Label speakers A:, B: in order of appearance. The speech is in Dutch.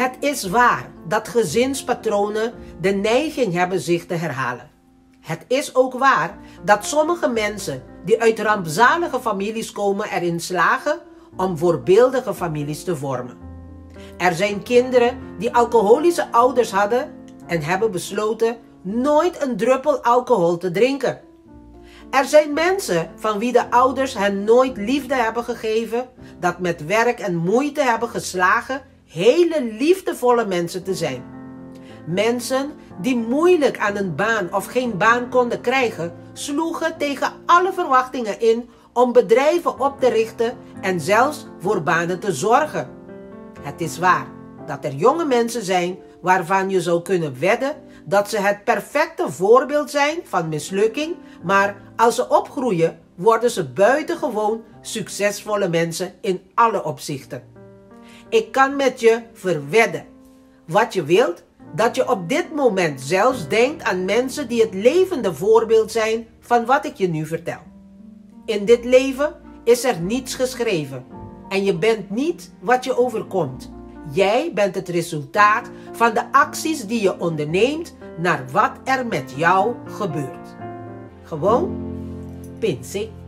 A: Het is waar dat gezinspatronen de neiging hebben zich te herhalen. Het is ook waar dat sommige mensen die uit rampzalige families komen erin slagen om voorbeeldige families te vormen. Er zijn kinderen die alcoholische ouders hadden en hebben besloten nooit een druppel alcohol te drinken. Er zijn mensen van wie de ouders hen nooit liefde hebben gegeven, dat met werk en moeite hebben geslagen hele liefdevolle mensen te zijn. Mensen die moeilijk aan een baan of geen baan konden krijgen, sloegen tegen alle verwachtingen in om bedrijven op te richten en zelfs voor banen te zorgen. Het is waar dat er jonge mensen zijn waarvan je zou kunnen wedden dat ze het perfecte voorbeeld zijn van mislukking, maar als ze opgroeien worden ze buitengewoon succesvolle mensen in alle opzichten. Ik kan met je verwedden wat je wilt, dat je op dit moment zelfs denkt aan mensen die het levende voorbeeld zijn van wat ik je nu vertel. In dit leven is er niets geschreven en je bent niet wat je overkomt. Jij bent het resultaat van de acties die je onderneemt naar wat er met jou gebeurt. Gewoon Pinsik.